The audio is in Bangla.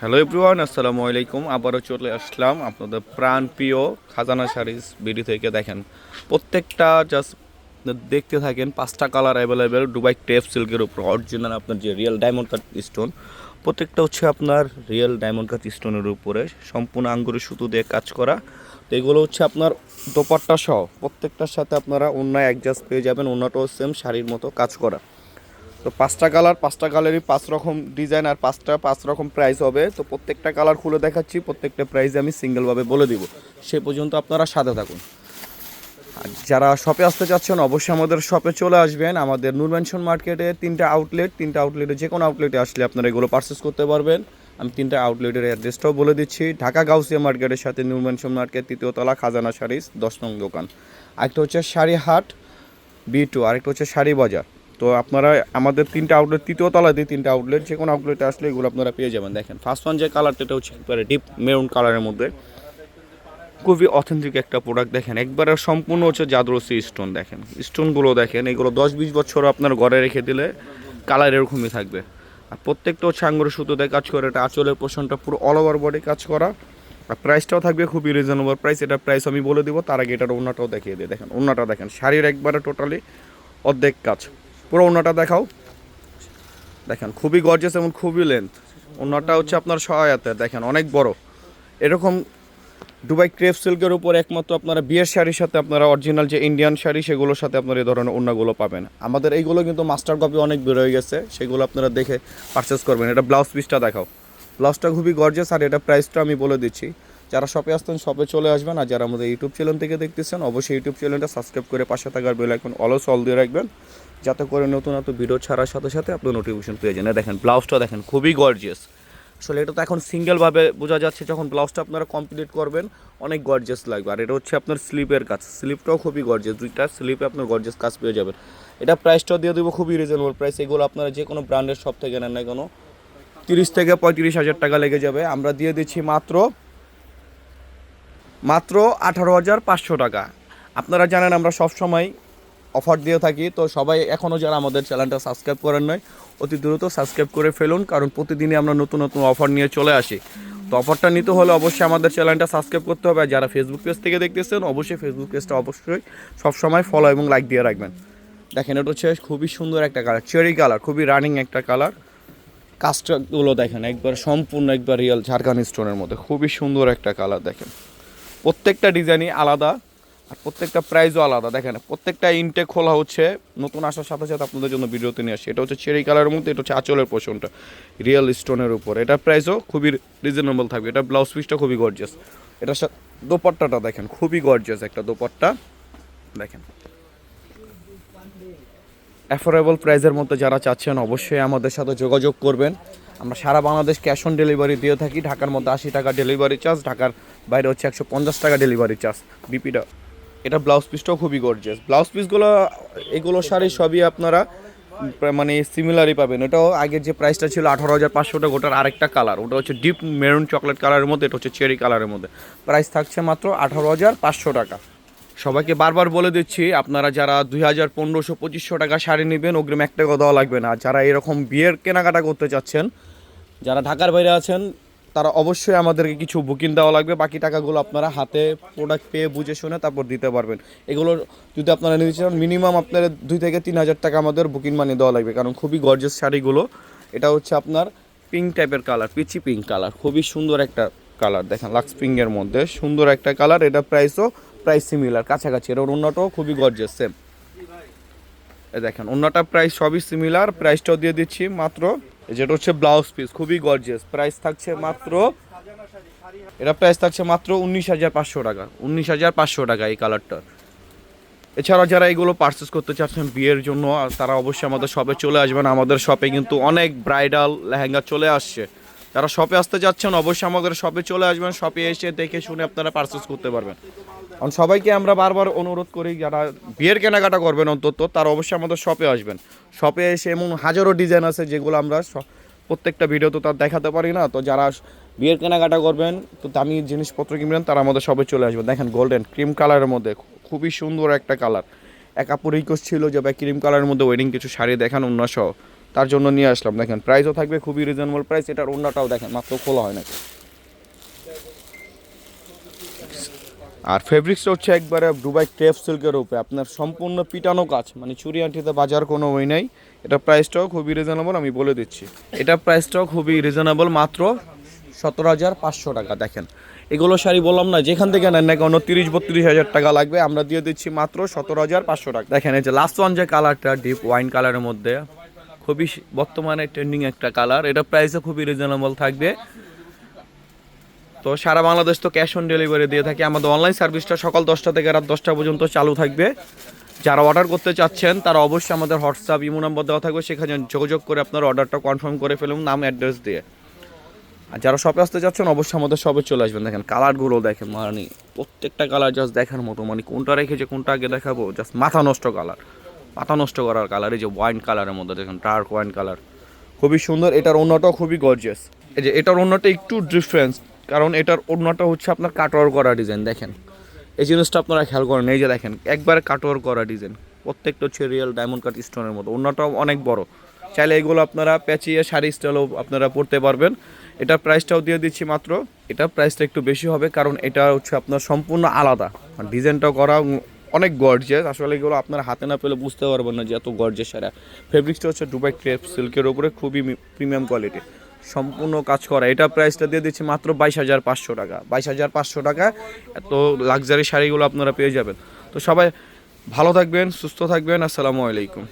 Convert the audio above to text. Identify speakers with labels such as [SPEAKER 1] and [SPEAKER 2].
[SPEAKER 1] হ্যালো এভরিওয়ান, আসসালামু আলাইকুম। আবারও চলে আসলাম আপনাদের প্রাণ প্রিয় খাজানা শাড়িজ বিডি থেকে। দেখেন প্রত্যেকটা জাস্ট দেখতে থাকেন, 5টা কালার অ্যাভেলেবেল দুবাই ক্রেপ সিল্কের উপর অরিজিনাল আপনার যে রিয়েল ডায়মন্ড কাট স্টোন, প্রত্যেকটা হচ্ছে আপনার রিয়েল ডায়মন্ড কাট স্টোনের উপরে সম্পূর্ণ আঙ্গুরের সুতো দিয়ে কাজ করা। তো এগুলো হচ্ছে আপনার দোপাট্টা সহ প্রত্যেকটার সাথে আপনারা অন্যায় অ্যাডজাস্ট পেয়ে যাবেন, অন্যটাও সেম শাড়ির মতো কাজ করা। তো 5টা কালারই 5 রকম ডিজাইন আর 5 রকম প্রাইস হবে। তো প্রত্যেকটা কালার খুলে দেখাচ্ছি, প্রত্যেকটা প্রাইস আমি সিঙ্গেলভাবে বলে দিব। সে পর্যন্ত আপনারা সাথে থাকুন। আর যারা শপে আসতে চাচ্ছেন অবশ্যই আমাদের শপে চলে আসবেন। আমাদের নূর ম্যানশন মার্কেটে 3টা আউটলেটে যে কোনো আউটলেটে আসলে আপনারা এগুলো পারচেস করতে পারবেন। আমি 3টা আউটলেটের অ্যাড্রেসটাও বলে দিচ্ছি। ঢাকা গাউসিয়া মার্কেটের সাথে নূর ম্যানশন মার্কেট 3য় তলা খাজানা শাড়িজ 10 নং দোকান। আরেকটা হচ্ছে শাড়ি হাট B2, আরেকটা হচ্ছে শাড়ি বাজার। তো আপনারা আমাদের 3টা আউটলেট, 3য় তলাতে 3টা আউটলেট, যে কোনো আউটলেটে আসলে এগুলো আপনারা পেয়ে যাবেন। দেখেন ফার্স্ট ওয়ান যে কালারটা, এটা হচ্ছে একবারে ডিপ মেরুন কালারের মধ্যে, খুবই অথেন্টিক একটা প্রোডাক্ট। দেখেন একবারে সম্পূর্ণ হচ্ছে জাদরসি স্টোন। দেখেন স্টোনগুলো দেখেন, এগুলো 10-20 বছর আপনার ঘরে রেখে দিলে কালার এরকমই থাকবে। আর প্রত্যেকটা হচ্ছে আঙ্গুরের সুতোতে কাজ করে। এটা আঁচলের পোর্শনটা পুরো অল ওভার বডি কাজ করা। আর প্রাইসটাও থাকবে খুবই রিজনেবল প্রাইস। এটার প্রাইস আমি বলে দিব, তার আগে এটার ওড়নাটাও দেখিয়ে দিই। দেখেন ওড়নাটা দেখেন, শাড়ির একবারে টোটালি অর্ধেক কাজ। পুরো ওড়নাটা দেখাও। দেখেন খুবই গর্জিয়াস এবং খুবই লেন্থ। ওড়নাটা হচ্ছে আপনার সহায়তা, দেখেন অনেক বড়। এরকম দুবাই ক্রেপ সিল্কের উপর একমাত্র আপনারা বিয়ের শাড়ির সাথে আপনারা অরিজিনাল যে ইন্ডিয়ান শাড়ি সেগুলোর সাথে আপনারা এই ধরনের ওড়নাগুলো পাবেন। আমাদের এইগুলো কিন্তু মাস্টার কপি অনেক বের হয়ে গেছে, সেগুলো আপনারা দেখে পারচেস করবেন। এটা ব্লাউজ পিসটা দেখাও। ব্লাউজটা খুবই গর্জিয়াস। আর এটা প্রাইসটা আমি বলে দিচ্ছি। যারা শপে আসতেন শপে চলে আসবেন। আর যারা আমাদের ইউটিউব চ্যানেল থেকে দেখতেছেন অবশ্যই ইউটিউব চ্যানেলটা সাবস্ক্রাইব করে পাশে থাকার বেল আইকন অলস অল দিয়ে রাখবেন, যাতে করে নতুন নতুন ভিডিও ছাড়ার সাথে সাথে আপনার নোটিফিকেশন পেয়ে যান। দেখেন ব্লাউজটা দেখেন খুবই গর্জিয়াস। আসলে এটা তো এখন সিঙ্গেলভাবে বোঝা যাচ্ছে, যখন ব্লাউজটা আপনারা কমপ্লিট করবেন অনেক গর্জিয়াস লাগবে। আর এটা হচ্ছে আপনার স্লিপের কাজ, স্লিপটাও খুবই গর্জিয়াস, দুইটা স্লিপে আপনার গর্জিয়াস কাজ পেয়ে যাবেন। এটা প্রাইসটাও দিয়ে দেবো খুবই রিজনেবল প্রাইস। এগুলো আপনারা যে কোনো ব্র্যান্ডের শপ থেকে নেন না কোনো 30 থেকে 35 হাজার টাকা লেগে যাবে। আমরা দিয়ে দিচ্ছি মাত্র 18,500 টাকা। আপনারা জানেন আমরা সব সময় অফার দিয়ে থাকি। তো সবাই এখনও যারা আমাদের চ্যানেলটা সাবস্ক্রাইব করেন নয়, অতি দ্রুত সাবস্ক্রাইব করে ফেলুন, কারণ প্রতিদিনই আমরা নতুন নতুন অফার নিয়ে চলে আসি। তো অফারটা নিতে হলে অবশ্যই আমাদের চ্যানেলটা সাবস্ক্রাইব করতে হবে। আর যারা ফেসবুক পেজ থেকে দেখতেছেন অবশ্যই ফেসবুক পেজটা অবশ্যই সবসময় ফলো এবং লাইক দিয়ে রাখবেন। দেখেন এটা হচ্ছে খুবই সুন্দর একটা কালার, চেরি কালার, খুবই রানিং একটা কালার। কাজটাগুলো দেখেন একবার সম্পূর্ণ একবার রিয়েল ঝাড়খান্ড স্টোনের মধ্যে, খুবই সুন্দর একটা কালার। দেখেন প্রত্যেকটা ডিজাইনই আলাদা আর প্রত্যেকটা প্রাইসও আলাদা। দেখেন প্রত্যেকটা ইনটেক খোলা হচ্ছে, নতুন আসার সাথে সাথে আপনাদের জন্য ভিডিওতে নিয়ে আসি। এটা হচ্ছে চেরি কালারের মধ্যে, এটা হচ্ছে আঁচলের পোর্শনটা রিয়েল স্টোনের উপর। এটার প্রাইসও খুবই রিজনেবল থাকবে। এটা ব্লাউজ পিসটা খুবই গর্জিয়াস। এটার সাথে দোপাট্টাটা দেখেন খুবই গর্জিয়াস একটা দোপাট্টা। দেখেন অ্যাফোর্ডেবল প্রাইসের মধ্যে যারা চাচ্ছেন অবশ্যই আমাদের সাথে যোগাযোগ করবেন। আমরা সারা বাংলাদেশ ক্যাশ অন ডেলিভারি দিয়ে থাকি। ঢাকার মধ্যে 80 টাকা ডেলিভারি চার্জ, ঢাকার বাইরে হচ্ছে 150 টাকা ডেলিভারি চার্জ বিপিটা। এটা ব্লাউজ পিসটাও খুবই গর্জিয়াস। ব্লাউজ পিসগুলো এগুলো শাড়ি সবই আপনারা মানে সিমিলারই পাবেন। এটাও আগের যে প্রাইসটা ছিল 18,500 টাকা, ওটার আরেকটা কালার, ওটা হচ্ছে ডিপ মেরুন চকলেট কালারের মধ্যে, এটা হচ্ছে চেরি কালারের মধ্যে। প্রাইস থাকছে মাত্র 18,500 টাকা। সবাইকে বারবার বলে দিচ্ছি, আপনারা যারা 2,000, 1,500, 2,500 টাকা শাড়ি নেবেন অগ্রিম 1 টাকা দেওয়া লাগবে না। যারা এরকম বিয়ের কেনাকাটা করতে চাচ্ছেন, যারা ঢাকার বাইরে আছেন, তারা অবশ্যই আমাদেরকে কিছু বুকিং দেওয়া লাগবে। বাকি টাকাগুলো আপনারা হাতে প্রোডাক্ট পেয়ে বুঝে শুনে তারপর দিতে পারবেন। এগুলো যদি আপনারা নিতে চান মিনিমাম আপনার 2 থেকে 3,000 টাকা আমাদের বুকিং মানি দেওয়া লাগবে, কারণ খুবই গর্জিয়াস শাড়িগুলো। এটা হচ্ছে আপনার পিঙ্ক টাইপের কালার, পিচি পিঙ্ক কালার, খুবই সুন্দর একটা কালার। দেখেন লাক্স পিঙ্কের মধ্যে সুন্দর একটা কালার। এটা প্রাইস সিমিলার, কাছাকাছি। এর অন্যটাও খুবই গর্জিয়াস সেম। দেখেন অন্যটা প্রাইস সবই সিমিলার। প্রাইসটাও দিয়ে দিচ্ছি মাত্র, যেটা হচ্ছে ব্লাউজ পিস খুবই গর্জিয়াস। প্রাইস থাকছে মাত্র, এটা প্রাইস থাকছে মাত্র 19,500 টাকা। 19,500 টাকা এই কালারটা। এছাড়া যারা এগুলো পারচেস করতে চাচ্ছেন বিয়ের জন্য, তারা অবশ্যই আমাদের শপে চলে আসবেন। আমাদের শপে কিন্তু অনেক ব্রাইডাল লেহেঙ্গা চলে আসছে। যারা শপে আসতে যাচ্ছেন অবশ্যই আমাদের শপে চলে আসবেন। শপে এসে দেখে শুনে আপনারা পারচেস করতে পারবেন। কারণ সবাইকে আমরা বারবার অনুরোধ করি, যারা বিয়ের কেনাকাটা করবেন অন্তত তারা অবশ্যই আমাদের শপে আসবেন। শপে এসে এমন হাজারো ডিজাইন আছে যেগুলো আমরা প্রত্যেকটা ভিডিও তো তার দেখাতে পারি না। তো যারা বিয়ের কেনাকাটা করবেন, তো দামি জিনিসপত্র কিনবেন, তারা আমাদের শপে চলে আসবেন। দেখেন গোল্ডেন ক্রিম কালারের মধ্যে খুবই সুন্দর একটা কালার। এক আপুর রিকোয়েস্ট ছিল যে ভাই ক্রিম কালারের মধ্যে ওয়েডিং কিছু শাড়ি দেখান অন্য সহ। তার জন্য নিয়ে আসলাম। দেখেন প্রাইসও থাকবে খুবই রিজনেবল প্রাইস। এটার ওড়নাটাও দেখেন মাত্র খোলা হয় নাকি। আর ফেব্রিক্সটা হচ্ছে একবারে দুবাই ক্রেপ সিল্কের উপরে আপনার সম্পূর্ণ পিটানো কাজ, মানে চুরি আঁটিতে বাজার কোনো ওই নাই। এটা প্রাইসটাও খুবই রিজনেবল, আমি বলে দিচ্ছি। এটা প্রাইসটাও খুবই রিজনেবল, মাত্র 17,500 টাকা। দেখেন এগুলো শাড়ি বললাম না, যেখান থেকে নেন না কেন 30-32 হাজার টাকা লাগবে, আমরা দিয়ে দিচ্ছি মাত্র 17,500 টাকা। দেখেন এই যে লাস্ট ওয়ান যে কালারটা ডিপ ওয়াইন কালারের মধ্যে খুবই বর্তমানে ট্রেন্ডিং একটা কালার, এটা প্রাইসও খুবই রিজনেবল থাকবে। তো সারা বাংলাদেশ তো ক্যাশ অন ডেলিভারি দিয়ে থাকি। আমাদের অনলাইন সার্ভিসটা সকাল 10টা থেকে রাত 10টা পর্যন্ত চালু থাকবে। যারা অর্ডার করতে চাচ্ছেন তারা অবশ্যই আমাদের হোয়াটসঅ্যাপ ইমো নাম্বার দেওয়া থাকবে, সেখানে যোগাযোগ করে আপনার অর্ডারটা কনফার্ম করে ফেলুন নাম অ্যাড্রেস দিয়ে। আর যারা শপে আসতে যাচ্ছেন অবশ্যই আমাদের শপে চলে আসবেন। দেখেন কালারগুলো দেখেন, মানে প্রত্যেকটা কালার জাস্ট দেখার মতো, মানে কোনটা রেখেছে কোনটা আগে দেখাবো, জাস্ট মাথা নষ্ট কালার, মাথা নষ্ট করার কালার। এই যে ওয়াইন কালারের মধ্যে দেখেন ডার্ক ওয়াইন কালার, খুবই সুন্দর। এটার ওড়নাটাও খুবই গর্জিয়াস। এই যে এটার ওড়নাটা একটু ডিফারেন্স, কারণ এটার ওড়নাটা হচ্ছে আপনার কাটওয়ার করা ডিজাইন। দেখেন এই জিনিসটা আপনারা খেয়াল করেন, এই যে দেখেন একবারে কাটওয়ার করা ডিজাইন, প্রত্যেকটা হচ্ছে রিয়েল ডায়মন্ড কাট স্টোনের মতো। ওড়নাটাও অনেক বড়, চাইলে এগুলো আপনারা প্যাচিয়ে শাড়ি স্টাইলও আপনারা পরতে পারবেন। এটার প্রাইসটাও দিয়ে দিচ্ছি মাত্র, এটার প্রাইসটা একটু বেশি হবে কারণ এটা হচ্ছে আপনার সম্পূর্ণ আলাদা, ডিজাইনটাও করা অনেক গর্জিয়াস। আসলে এগুলো আপনার হাতে না পেলে বুঝতে পারবেন না যে এত গর্জিয়াস শাড়ি। ফেব্রিক্সটা হচ্ছে দুবাই ক্রেপ সিল্কের উপরে খুবই প্রিমিয়াম কোয়ালিটি, সম্পূর্ণ কাজ করা। এটা প্রাইসটা দিয়ে দিচ্ছি মাত্র 22,500 টাকা। 22,500 টাকা এত লাক্সারি শাড়িগুলো আপনারা পেয়ে যাবেন। তো সবাই ভালো থাকবেন, সুস্থ থাকবেন। আসসালামু আলাইকুম।